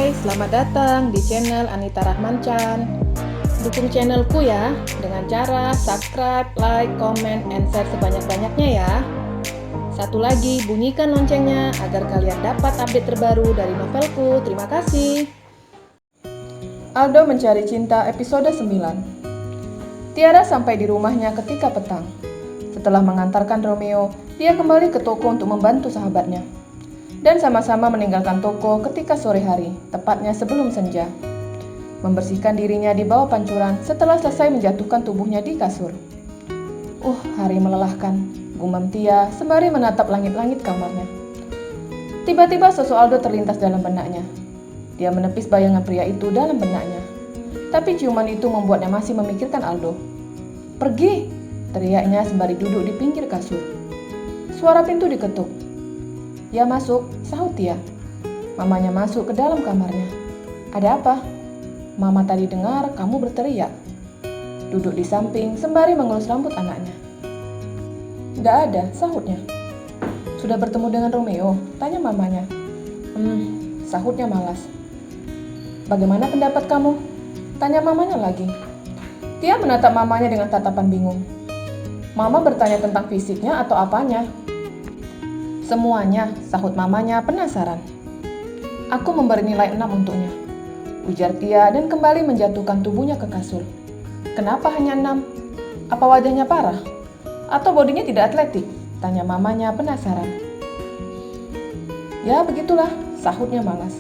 Hai, selamat datang di channel Anita Rahman Chan. Dukung channelku ya dengan cara subscribe, like, comment, and share sebanyak-banyaknya ya. Satu lagi, bunyikan loncengnya agar kalian dapat update terbaru dari novelku. Terima kasih. Aldo Mencari Cinta episode 9. Tiara sampai di rumahnya ketika petang. Setelah mengantarkan Romeo, dia kembali ke toko untuk membantu sahabatnya. Dan sama-sama meninggalkan toko ketika sore hari, tepatnya sebelum senja. Membersihkan dirinya di bawah pancuran setelah selesai menjatuhkan tubuhnya di kasur. Hari melelahkan, gumam Tia sembari menatap langit-langit kamarnya. Tiba-tiba sosok Aldo terlintas dalam benaknya. Dia menepis bayangan pria itu dalam benaknya. Tapi ciuman itu membuatnya masih memikirkan Aldo. "Pergi!" teriaknya sembari duduk di pinggir kasur. Suara pintu diketuk. "Ya masuk," sahut Tia. Mamanya masuk ke dalam kamarnya. "Ada apa?" "Mama tadi dengar kamu berteriak." Duduk di samping sembari mengelus rambut anaknya. "Nggak ada," sahutnya. "Sudah bertemu dengan Romeo?" tanya mamanya. Sahutnya malas. "Bagaimana pendapat kamu?" tanya mamanya lagi. Tia menatap mamanya dengan tatapan bingung. "Mama bertanya tentang fisiknya atau apanya?" "Semuanya," sahut mamanya penasaran. "Aku memberi nilai 6 untuknya," ujar Tia dan kembali menjatuhkan tubuhnya ke kasur. "Kenapa hanya 6? Apa wajahnya parah? Atau bodinya tidak atletik?" tanya mamanya penasaran. "Ya begitulah," sahutnya malas.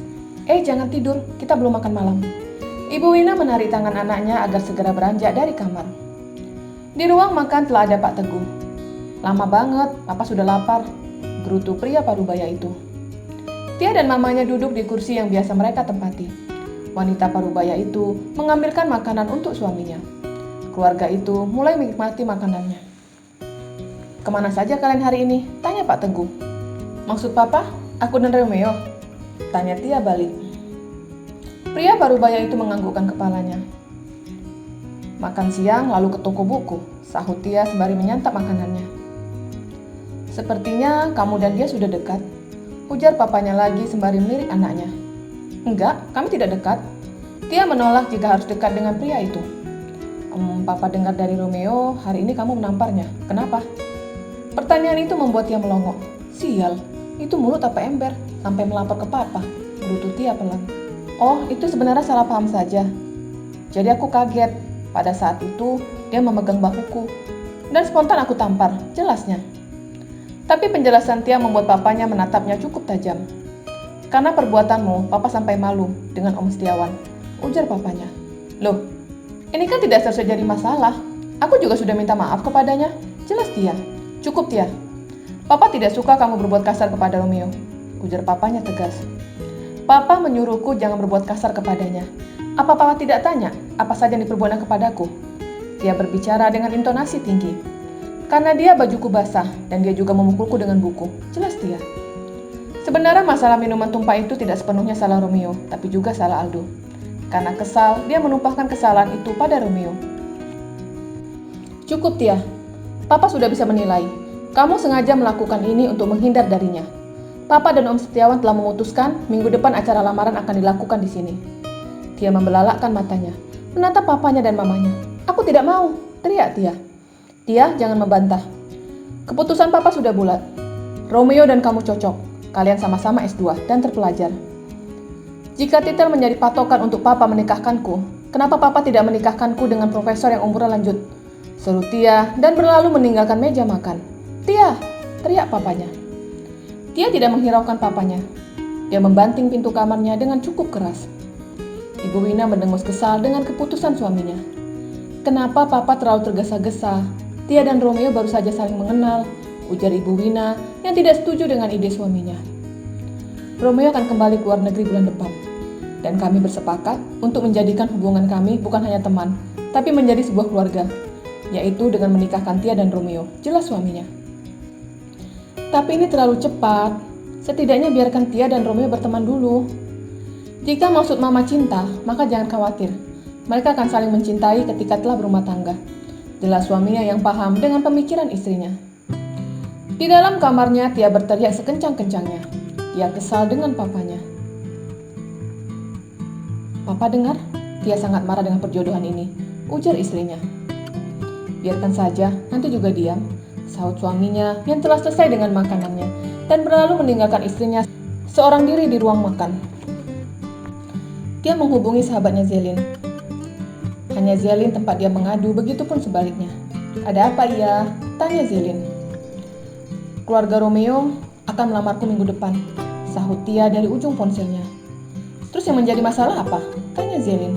Jangan tidur, kita belum makan malam." Ibu Wina menarik tangan anaknya agar segera beranjak dari kamar. Di ruang makan telah ada Pak Teguh. "Lama banget, Papa sudah lapar," gerutu pria parubaya itu. Tia dan mamanya duduk di kursi yang biasa mereka tempati. Wanita parubaya itu mengambilkan makanan untuk suaminya. Keluarga itu mulai menikmati makanannya. "Kemana saja kalian hari ini?" tanya Pak Teguh. "Maksud Papa, aku dan Romeo?" tanya Tia balik. Pria parubaya itu menganggukkan kepalanya. "Makan siang lalu ke toko buku," sahut Tia sembari menyantap makanannya. "Sepertinya kamu dan dia sudah dekat," ujar papanya lagi sembari melirik anaknya. "Enggak, kami tidak dekat." Tia menolak jika harus dekat dengan pria itu. "Papa dengar dari Romeo, hari ini kamu menamparnya. Kenapa?" Pertanyaan itu membuat Tia melongok. "Sial, itu mulut apa ember, sampai melapor ke Papa," gerutu Tia pelan. "Oh, itu sebenarnya salah paham saja. Jadi aku kaget. Pada saat itu, dia memegang bahuku. Dan spontan aku tampar, jelasnya." Tapi penjelasan Tia membuat papanya menatapnya cukup tajam. "Karena perbuatanmu, Papa sampai malu dengan Om Setiawan," ujar papanya. "Loh, ini kan tidak seharusnya jadi masalah. Aku juga sudah minta maaf kepadanya," jelas Tia. "Cukup Tia. Papa tidak suka kamu berbuat kasar kepada Romeo," ujar papanya tegas. "Papa menyuruhku jangan berbuat kasar kepadanya. Apa Papa tidak tanya apa saja yang diperbuatnya kepadaku?" Dia berbicara dengan intonasi tinggi. "Karena dia bajuku basah dan dia juga memukulku dengan buku," jelas Tia. Sebenarnya masalah minuman tumpah itu tidak sepenuhnya salah Romeo, tapi juga salah Aldo. Karena kesal, dia menumpahkan kesalahan itu pada Romeo. "Cukup Tia. Papa sudah bisa menilai. Kamu sengaja melakukan ini untuk menghindar darinya. Papa dan Om Setiawan telah memutuskan minggu depan acara lamaran akan dilakukan di sini." Tia membelalakkan matanya, menatap papanya dan mamanya. "Aku tidak mau," teriak Tia. "Tia, jangan membantah. Keputusan Papa sudah bulat. Romeo dan kamu cocok. Kalian sama-sama S2 dan terpelajar. Jika titel menjadi patokan untuk Papa menikahkanku, kenapa Papa tidak menikahkanku dengan profesor yang umurnya lanjut?" seru Tia dan berlalu meninggalkan meja makan. "Tia!" teriak papanya. Tia tidak menghiraukan papanya. Dia membanting pintu kamarnya dengan cukup keras. Ibu Wina mendengus kesal dengan keputusan suaminya. "Kenapa Papa terlalu tergesa-gesa? Tia dan Romeo baru saja saling mengenal," ujar Ibu Wina yang tidak setuju dengan ide suaminya. "Romeo akan kembali ke luar negeri bulan depan. Dan kami bersepakat untuk menjadikan hubungan kami bukan hanya teman, tapi menjadi sebuah keluarga, yaitu dengan menikahkan Tia dan Romeo," jelas suaminya. "Tapi ini terlalu cepat. Setidaknya biarkan Tia dan Romeo berteman dulu. Jika maksud Mama cinta, maka jangan khawatir. Mereka akan saling mencintai ketika telah berumah tangga," jelas suaminya yang paham dengan pemikiran istrinya. Di dalam kamarnya, Tia berteriak sekencang-kencangnya. Dia kesal dengan papanya. Papa dengar, Tia sangat marah dengan perjodohan ini, ujar istrinya. Biarkan saja, nanti juga diam, sahut suaminya yang telah selesai dengan makanannya dan berlalu meninggalkan istrinya seorang diri di ruang makan. Dia menghubungi sahabatnya Zelin. Hanya Zelin tempat dia mengadu, begitupun sebaliknya. Ada apa ia? Tanya Zelin. Keluarga Romeo akan melamarku minggu depan, sahut Tia dari ujung ponselnya. Terus yang menjadi masalah apa? Tanya Zelin.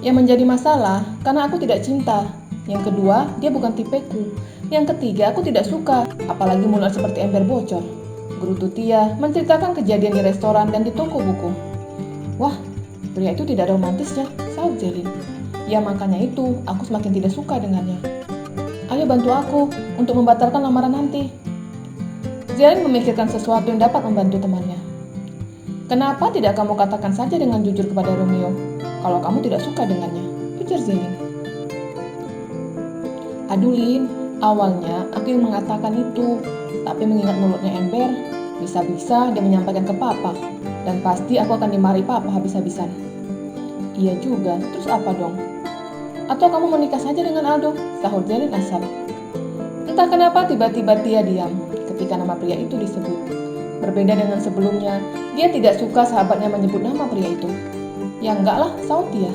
Yang menjadi masalah karena aku tidak cinta. Yang kedua, dia bukan tipeku. Yang ketiga, aku tidak suka, apalagi mulut seperti ember bocor. Gerutu Tia menceritakan kejadian di restoran dan di toko buku. Wah, pria itu tidak ada romantisnya, sahut Zelin. Ya makanya itu, aku semakin tidak suka dengannya. Ayo bantu aku untuk membatalkan lamaran nanti. Zelin memikirkan sesuatu yang dapat membantu temannya. Kenapa tidak kamu katakan saja dengan jujur kepada Romeo kalau kamu tidak suka dengannya? Ujar Zelin. Aduh Lin, awalnya aku yang mengatakan itu, tapi mengingat mulutnya ember, bisa-bisa dia menyampaikan ke Papa, dan pasti aku akan dimarahi Papa habis-habisan. Iya juga, terus apa dong? Atau kamu menikah saja dengan Aldo? Sahut Zelin asal. Entah kenapa tiba-tiba Tia diam ketika nama pria itu disebut. Berbeda dengan sebelumnya, dia tidak suka sahabatnya menyebut nama pria itu. Ya enggak lah, sahut Tia.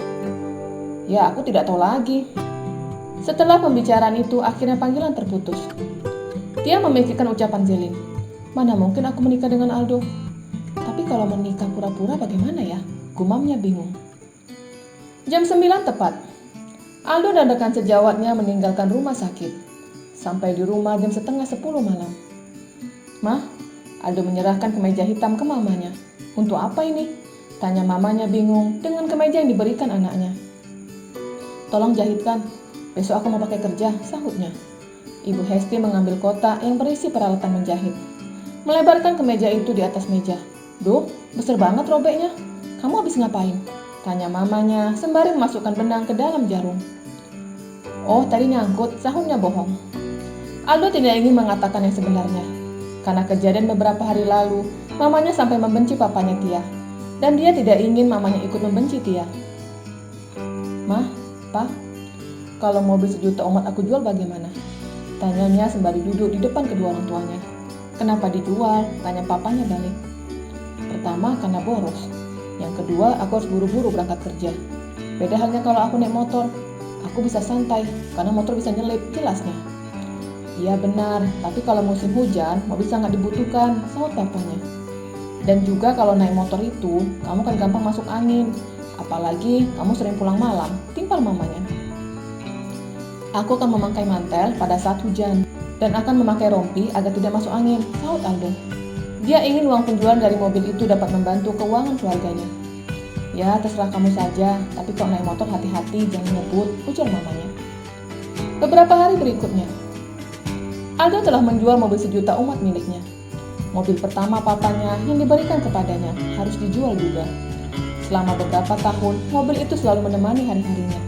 Ya aku tidak tahu lagi. Setelah pembicaraan itu, akhirnya panggilan terputus. Tia memikirkan ucapan Zelin. Mana mungkin aku menikah dengan Aldo? Tapi kalau menikah pura-pura bagaimana ya? Gumamnya bingung. Jam 9 tepat. Aldo dan rekan sejawatnya meninggalkan rumah sakit. Sampai di rumah jam setengah 10 malam. Mah, Aldo menyerahkan kemeja hitam ke mamanya. Untuk apa ini? Tanya mamanya bingung dengan kemeja yang diberikan anaknya. Tolong jahitkan, besok aku mau pakai kerja, sahutnya. Ibu Hesti mengambil kotak yang berisi peralatan menjahit. Melebarkan kemeja itu di atas meja. Duh, besar banget robeknya. Kamu habis ngapain? Tanya mamanya sembari memasukkan benang ke dalam jarum. Oh, tadi nyangkut, sahutnya bohong. Aldo tidak ingin mengatakan yang sebenarnya. Karena kejadian beberapa hari lalu, mamanya sampai membenci papanya Tia. Dan dia tidak ingin mamanya ikut membenci Tia. Mah, Pa, kalau mobil 1 juta umat aku jual bagaimana? Tanyanya sembari duduk di depan kedua orang tuanya. Kenapa dijual? Tanya papanya balik. Pertama, karena boros. Yang kedua, aku harus buru-buru berangkat kerja. Beda halnya kalau aku naik motor. Aku bisa santai, karena motor bisa nyelip, jelasnya. Iya benar, tapi kalau musim hujan, mobil sangat dibutuhkan, sahut papanya. Dan juga kalau naik motor itu, kamu kan gampang masuk angin. Apalagi kamu sering pulang malam, timpal mamanya. Aku akan memakai mantel pada saat hujan, dan akan memakai rompi agar tidak masuk angin, sahut Aldo. Dia ingin uang penjualan dari mobil itu dapat membantu keuangan keluarganya. Ya, terserah kamu saja, tapi kalau naik motor hati-hati, jangan ngebut, ujar mamanya. Beberapa hari berikutnya, Aldo telah menjual mobil 1 juta umat miliknya. Mobil pertama papanya yang diberikan kepadanya harus dijual juga. Selama beberapa tahun, mobil itu selalu menemani hari-harinya.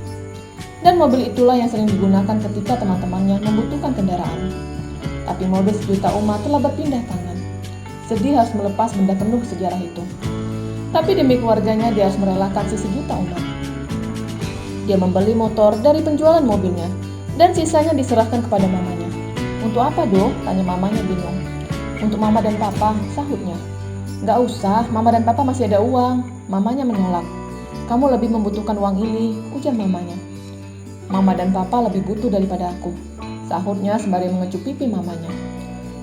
Dan mobil itulah yang sering digunakan ketika teman-temannya membutuhkan kendaraan. Tapi mobil 1 juta umat telah berpindah tangan. Sedih harus melepas benda penuh sejarah itu. Tapi demi keluarganya dia harus merelakan si 1 juta umat. Dia membeli motor dari penjualan mobilnya, dan sisanya diserahkan kepada mamanya. Untuk apa dong? Tanya mamanya bingung. Untuk mama dan papa, sahutnya. Gak usah, mama dan papa masih ada uang. Mamanya menolak. Kamu lebih membutuhkan uang ini, ujar mamanya. Mama dan papa lebih butuh daripada aku, sahutnya sembari mengecup pipi mamanya.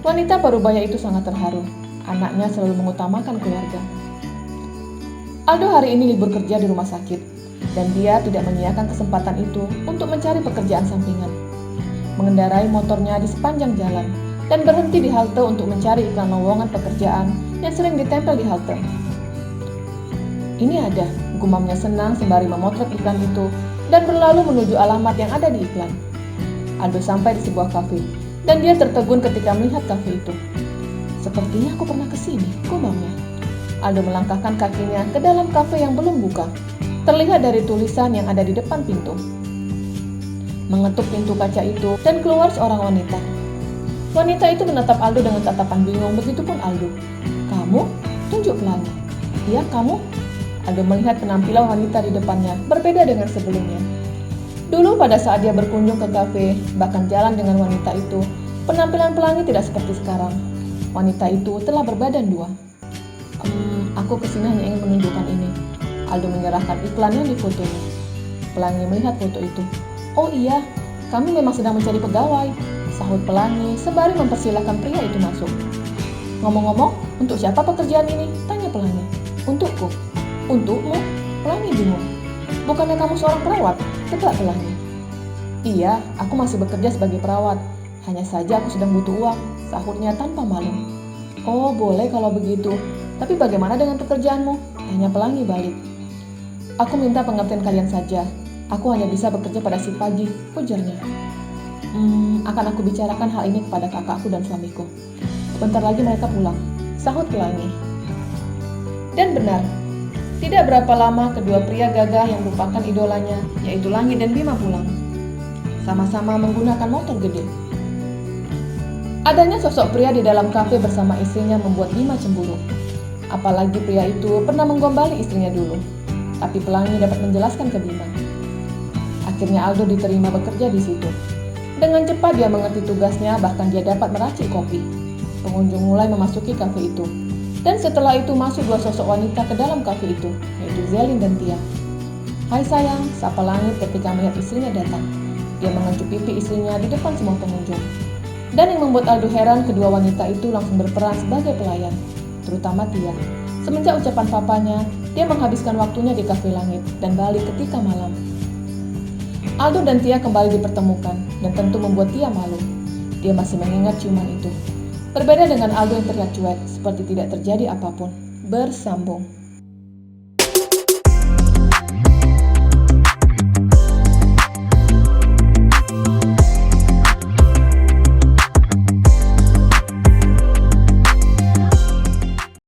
Wanita parubaya itu sangat terharu. Anaknya selalu mengutamakan keluarga. Aldo hari ini libur kerja di rumah sakit, dan dia tidak menyia-nyiakan kesempatan itu untuk mencari pekerjaan sampingan. Mengendarai motornya di sepanjang jalan, dan berhenti di halte untuk mencari iklan lowongan pekerjaan yang sering ditempel di halte. Ini ada, gumamnya senang sembari memotret iklan itu, dan berlalu menuju alamat yang ada di iklan. Aldo sampai di sebuah kafe, dan dia tertegun ketika melihat kafe itu. Sepertinya aku pernah kesini, gumamnya. Aldo melangkahkan kakinya ke dalam kafe yang belum buka. Terlihat dari tulisan yang ada di depan pintu. Mengetuk pintu kaca itu dan keluar seorang wanita. Wanita itu menatap Aldo dengan tatapan bingung, begitupun Aldo. Kamu? Tunjuk pelangi. Iya, kamu? Aldo melihat penampilan wanita di depannya berbeda dengan sebelumnya. Dulu pada saat dia berkunjung ke kafe, bahkan jalan dengan wanita itu, penampilan pelangi tidak seperti sekarang. Wanita itu telah berbadan dua. Aku kesini hanya ingin menunjukkan ini. Aldo menyerahkan iklan yang difotonya. Pelangi melihat foto itu. Oh iya, kami memang sedang mencari pegawai, sahut Pelangi sembari mempersilahkan pria itu masuk. Ngomong-ngomong, untuk siapa pekerjaan ini? Tanya Pelangi. Untukku. Untukmu? Pelangi bingung. Bukannya kamu seorang perawat? Tebak Pelangi. Iya, aku masih bekerja sebagai perawat. Hanya saja aku sedang butuh uang, sahutnya tanpa malu. Oh, boleh kalau begitu. Tapi bagaimana dengan pekerjaanmu? Tanya Pelangi balik. Aku minta pengertian kalian saja. Aku hanya bisa bekerja pada shift pagi, ujarnya. Akan aku bicarakan hal ini kepada kakakku dan suamiku. Bentar lagi mereka pulang, sahut Pelangi. Dan benar, tidak berapa lama kedua pria gagah yang merupakan idolanya, yaitu Langit dan Bima pulang. Sama-sama menggunakan motor gede. Adanya sosok pria di dalam kafe bersama istrinya membuat Bima cemburu. Apalagi pria itu pernah menggombali istrinya dulu. Tapi Pelangi dapat menjelaskan ke Bima. Akhirnya Aldo diterima bekerja di situ. Dengan cepat dia mengerti tugasnya, bahkan dia dapat meracik kopi. Pengunjung mulai memasuki kafe itu. Dan setelah itu masuk dua sosok wanita ke dalam kafe itu, yaitu Zelin dan Tia. Hai sayang, sapa Langit ketika melihat istrinya datang. Dia mengecup pipi istrinya di depan semua pengunjung. Dan yang membuat Aldo heran, kedua wanita itu langsung berperan sebagai pelayan, terutama Tia. Semenjak ucapan papanya, dia menghabiskan waktunya di kafe Langit dan balik ketika malam. Aldo dan Tia kembali dipertemukan dan tentu membuat Tia malu. Dia masih mengingat ciuman itu. Berbeda dengan Aldo yang terlihat cuek, seperti tidak terjadi apapun. Bersambung.